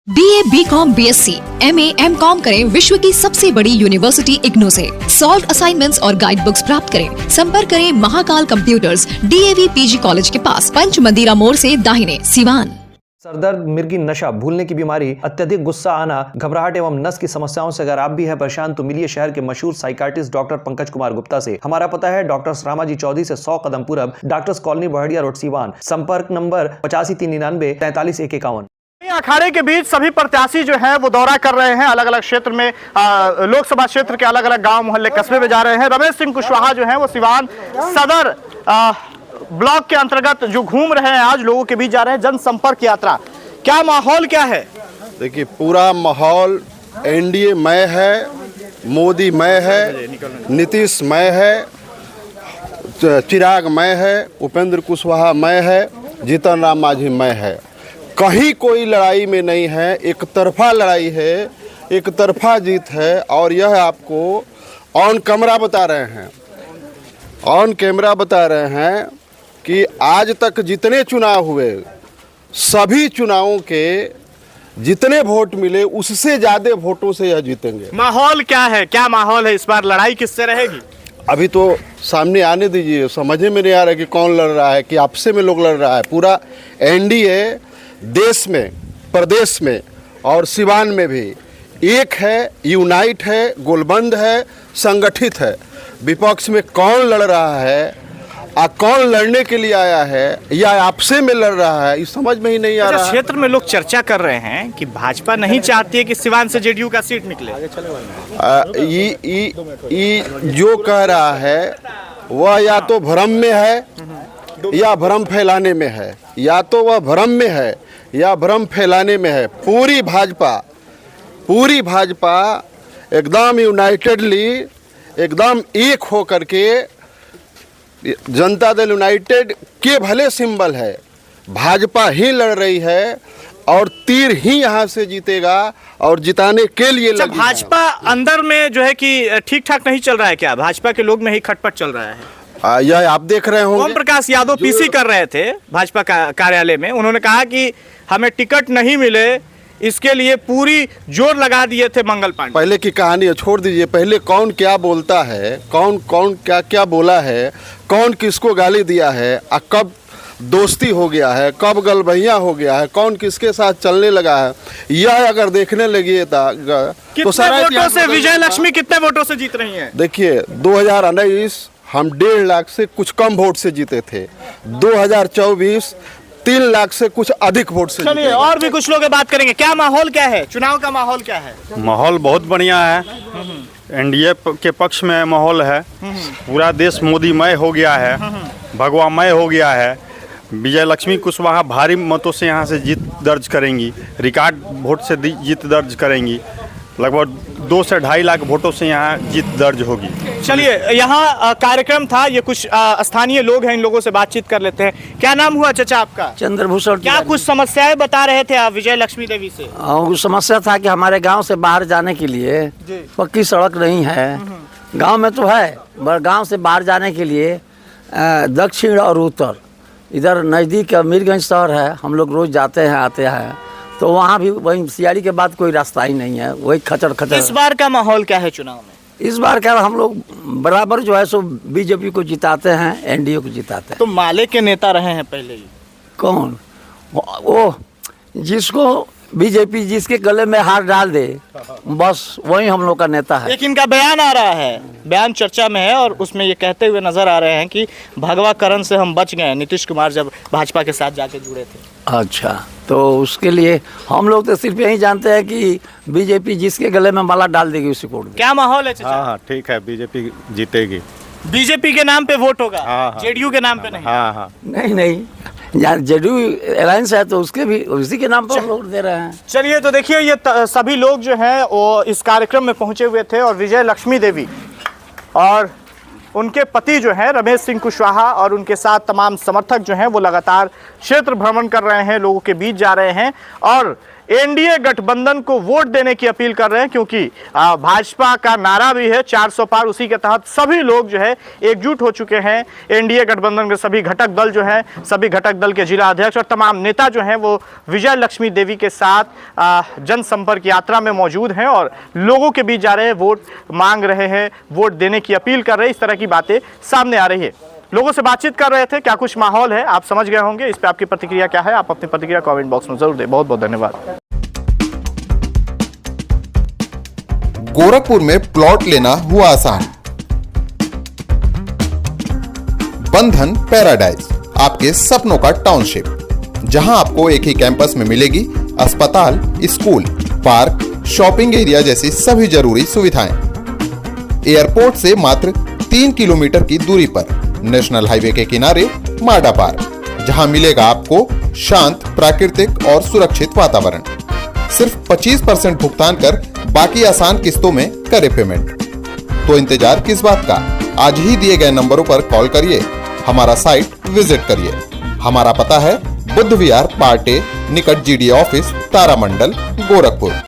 BA, BCom, BSc, MA, MCom करें विश्व की सबसे बड़ी यूनिवर्सिटी इग्नू से। सॉल्व असाइनमेंट्स और गाइड बुक्स प्राप्त करें। संपर्क करें Mahakal computers, DAV PG college के पास, पंच मंदिरा मोड़ से दाहिने, सिवान। सरदर्द, मिर्गी, नशा, भूलने की बीमारी, अत्यधिक गुस्सा आना, घबराहट एवं नस की समस्याओं से अगर आप भी हैं परेशान तो मिलिए शहर के मशहूर साइकाट्रिस्ट डॉक्टर पंकज कुमार गुप्ता से। हमारा पता है डॉक्टर रामाजी चौधरी से 100 कदम पूरब, doctors colony Bahadiya road, Siwan. संपर्क नंबर 85 399 43 151। अखाड़े के बीच सभी प्रत्याशी जो हैं वो दौरा कर रहे हैं, अलग अलग क्षेत्र में, लोकसभा क्षेत्र के अलग अलग गांव मोहल्ले कस्बे में जा रहे हैं। रमेश सिंह कुशवाहा जो हैं वो सिवान सदर ब्लॉक के अंतर्गत जो घूम रहे हैं, आज लोगों के बीच जा रहे हैं, जनसंपर्क यात्रा। क्या माहौल क्या है? देखिए, पूरा माहौल एनडीए मय है, मोदी मय है, नीतीश मय है, चिराग मय है, उपेंद्र कुशवाहा मय है, जीतन राम मांझी मय है। कहीं कोई लड़ाई में नहीं है, एक तरफा लड़ाई है, एक तरफा जीत है। और यह आपको ऑन कैमरा बता रहे हैं, ऑन कैमरा बता रहे हैं कि आज तक जितने चुनाव हुए, सभी चुनावों के जितने वोट मिले उससे ज़्यादा वोटों से यह जीतेंगे। माहौल क्या है? क्या माहौल है इस बार? लड़ाई किससे रहेगी? अभी तो सामने आने दीजिए, समझ में नहीं आ रहा कि कौन लड़ रहा है, कि आपसे में लोग लड़ रहा है। पूरा एनडीए देश में, प्रदेश में और सिवान में भी एक है, यूनाइट है, गोलबंद है, संगठित है। विपक्ष में कौन लड़ रहा है कौन लड़ने के लिए आया है या आपसे में लड़ रहा है, इस समझ में ही नहीं आ रहा। क्षेत्र में लोग चर्चा कर रहे हैं कि भाजपा नहीं चाहती है कि सिवान से जेडीयू का सीट निकले। ये जो कह रहा है वह या तो भ्रम में है या भ्रम फैलाने में है, या तो वह भ्रम में है या भ्रम फैलाने में है। पूरी भाजपा एकदम यूनाइटेडली, एकदम एक हो करके, जनता दल यूनाइटेड के भले सिंबल है, भाजपा ही लड़ रही है और तीर ही यहाँ से जीतेगा और जिताने के लिए लगी। भाजपा अंदर में जो है कि ठीक ठाक नहीं चल रहा है क्या? भाजपा के लोग में ही खटपट चल रहा है। यह आप देख रहे होंगे। ओम प्रकाश यादव पीसी कर रहे थे भाजपा कार्यालय में। उन्होंने कहा कि हमें टिकट नहीं मिले, इसके लिए पूरी जोर लगा दिए थे मंगल पांडे। पहले की कहानी छोड़ दीजिए, पहले कौन क्या बोलता है, कौन क्या क्या बोला है, कौन किसको गाली दिया है, कब दोस्ती हो गया है, कब गलबहिया हो गया है, कौन किसके साथ चलने लगा है, यह अगर देखने लगे तो सारा वोटों से विजय लक्ष्मी कितने वोटों से जीत रही हैं? देखिए, 2019 हम 1.5 लाख से कुछ कम वोट से जीते थे, 2024 3 लाख से कुछ अधिक वोट से। चलिए और भी कुछ लोग बात करेंगे। क्या माहौल क्या है? चुनाव का माहौल क्या है? माहौल बहुत बढ़िया है, एनडीए के पक्ष में माहौल है। पूरा देश मोदीमय हो गया है, भगवामय हो गया है। विजय लक्ष्मी कुशवाहा भारी मतों से यहाँ से जीत दर्ज करेंगी, रिकॉर्ड वोट से जीत दर्ज करेंगी। लगभग 2 से 2.5 लाख वोटों से यहाँ जीत दर्ज होगी। चलिए, यहाँ कार्यक्रम था, ये कुछ स्थानीय लोग हैं, इन लोगों से बातचीत कर लेते हैं। क्या नाम हुआ चाचा आपका? चंद्रभूषण। क्या कुछ समस्याएं बता रहे थे आप विजय लक्ष्मी देवी से? कुछ समस्या था कि हमारे गांव से बाहर जाने के लिए पक्की सड़क नहीं है। गांव में तो है, पर गांव से बाहर जाने के लिए दक्षिण और उत्तर, इधर नज़दीक मीरगंज शहर है, हम लोग रोज जाते हैं आते हैं, तो वहाँ भी वही सियाड़ी के बाद कोई रास्ता ही नहीं है, वही खचर खचर। इस बार का माहौल क्या है चुनाव में? इस बार क्या, हम लोग बराबर जो है सो बीजेपी को जिताते हैं, एनडीए को जिताते हैं। तो माले के नेता रहे हैं पहले ही। कौन? वो जिसको बीजेपी जिसके गले में हाथ डाल दे, बस वही हम लोग का नेता है। लेकिन इनका बयान आ रहा है, बयान चर्चा में है और उसमें ये कहते हुए नजर आ रहे हैं कि भगवाकरण से हम बच गए, नीतीश कुमार जब भाजपा के साथ जाके जुड़े थे। अच्छा, तो उसके लिए हम लोग तो सिर्फ यही जानते हैं कि बीजेपी जिसके गले में माला डाल देगी उसी को। क्या माहौल है? हाँ, ठीक है, बीजेपी जीतेगी। बीजेपी के नाम पे वोट होगा? जेडीयू के नाम पे नहीं? हाँ। नहीं, जेडीयू अलायंस है तो उसके भी उसी के नाम पर वोट दे रहे हैं। चलिए, तो देखिए, ये सभी लोग जो हैं वो इस कार्यक्रम में पहुंचे हुए थे और विजय लक्ष्मी देवी और उनके पति जो हैं रमेश सिंह कुशवाहा और उनके साथ तमाम समर्थक जो हैं वो लगातार क्षेत्र भ्रमण कर रहे हैं, लोगों के बीच जा रहे हैं और एनडीए गठबंधन को वोट देने की अपील कर रहे हैं, क्योंकि भाजपा का नारा भी है 400 पार। उसी के तहत सभी लोग जो है एकजुट हो चुके हैं। एनडीए गठबंधन के सभी घटक दल जो हैं, सभी घटक दल के जिला अध्यक्ष और तमाम नेता जो हैं वो विजय लक्ष्मी देवी के साथ जनसंपर्क यात्रा में मौजूद हैं और लोगों के बीच जा रहे हैं, वोट मांग रहे हैं, वोट देने की अपील कर रहे हैं। इस तरह की बातें सामने आ रही है। लोगों से बातचीत कर रहे थे, क्या कुछ माहौल है आप समझ गए होंगे। इस पे आपकी प्रतिक्रिया क्या है, आप अपनी प्रतिक्रिया कमेंट बॉक्स में जरूर दें। बहुत बहुत धन्यवाद। गोरखपुर में प्लॉट लेना हुआ आसान। बंधन पैराडाइज, आपके सपनों का टाउनशिप, जहां आपको एक ही कैंपस में मिलेगी अस्पताल, स्कूल, पार्क, शॉपिंग एरिया जैसी सभी जरूरी सुविधाएं। एयरपोर्ट से मात्र 3 किलोमीटर की दूरी पर नेशनल हाईवे के किनारे माडा पार्क, जहां मिलेगा आपको शांत, प्राकृतिक और सुरक्षित वातावरण। सिर्फ 25% भुगतान कर बाकी आसान किस्तों में करें पेमेंट। तो इंतजार किस बात का, आज ही दिए गए नंबरों पर कॉल करिए, हमारा साइट विजिट करिए। हमारा पता है बुद्ध विहार पार्टे निकट जीडीए ऑफिस, तारामंडल, गोरखपुर।